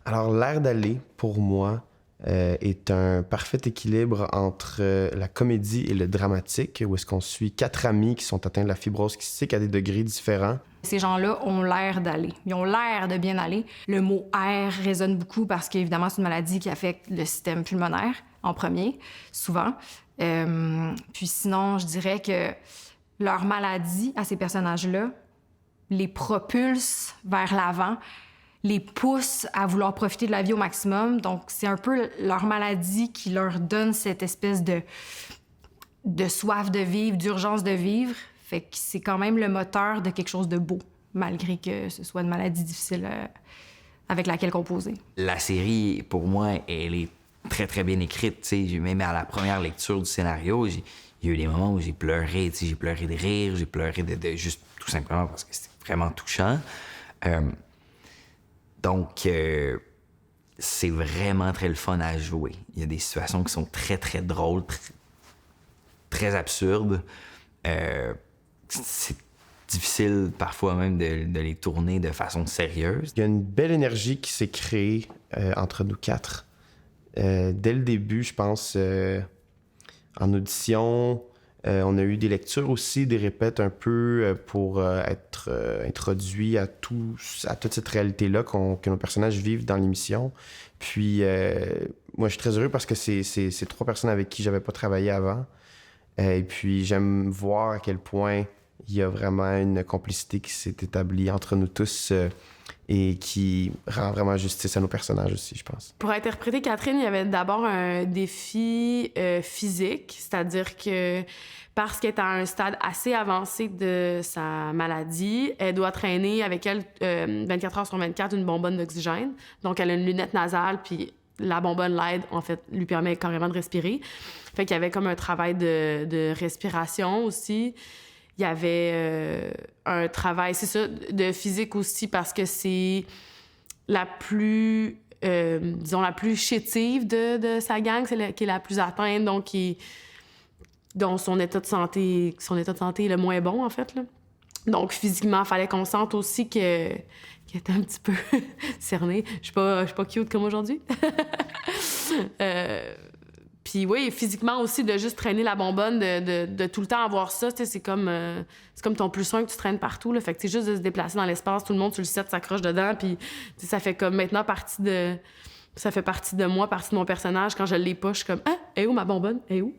Alors, L'air d'aller, pour moi, est un parfait équilibre entre la comédie et le dramatique, où est-ce qu'on suit 4 amis qui sont atteints de la fibrose cystique à des degrés différents. Ces gens-là ont l'air d'aller. Ils ont l'air de bien aller. Le mot « air » résonne beaucoup parce qu'évidemment, c'est une maladie qui affecte le système pulmonaire en premier, souvent. Puis sinon, je dirais que leur maladie à ces personnages-là les propulse vers l'avant, les pousse à vouloir profiter de la vie au maximum. Donc, c'est un peu leur maladie qui leur donne cette espèce de soif de vivre, d'urgence de vivre. Fait que c'est quand même le moteur de quelque chose de beau, malgré que ce soit une maladie difficile avec laquelle composer. La série, pour moi, elle est très, très bien écrite. T'sais. Même à la première lecture du scénario, il y a eu des moments où j'ai pleuré. J'ai pleuré de rire, j'ai pleuré de juste tout simplement parce que c'était vraiment touchant. Donc, c'est vraiment très le fun à jouer. Il y a des situations qui sont très, très drôles, très absurdes. C'est difficile parfois même de les tourner de façon sérieuse. Il y a une belle énergie qui s'est créée entre nous 4. Dès le début, je pense, en audition, on a eu des lectures aussi, des répètes un peu pour être introduits à toute cette réalité-là que nos personnages vivent dans l'émission. Puis, moi, je suis très heureux parce que c'est 3 personnes avec qui j'avais pas travaillé avant. Et puis, j'aime voir à quel point il y a vraiment une complicité qui s'est établie entre nous tous et qui rend vraiment justice à nos personnages aussi, je pense. Pour interpréter Catherine, il y avait d'abord un défi physique, c'est-à-dire que parce qu'elle est à un stade assez avancé de sa maladie, elle doit traîner avec elle 24 heures sur 24 une bonbonne d'oxygène. Donc, elle a une lunette nasale, puis la bonbonne l'aide, en fait, lui permet carrément de respirer. Fait qu'il y avait comme un travail de respiration aussi. Il y avait un travail, c'est ça, de physique aussi, parce que c'est la plus, disons, la plus chétive de sa gang, c'est qui est la plus atteinte, donc dont son état de santé est le moins bon, en fait, là. Donc, physiquement, il fallait qu'on sente aussi qu'elle était un petit peu cernée. Je suis pas cute comme aujourd'hui. Puis oui, physiquement aussi, de juste traîner la bonbonne, de tout le temps avoir ça, c'est comme ton +1 que tu traînes partout, là. Fait que c'est juste de se déplacer dans l'espace, tout le monde sur le set s'accroche dedans, puis ça fait comme maintenant ça fait partie de moi, partie de mon personnage. Quand je l'ai pas, je suis comme « Ah, elle est où ma bonbonne? Elle est où? »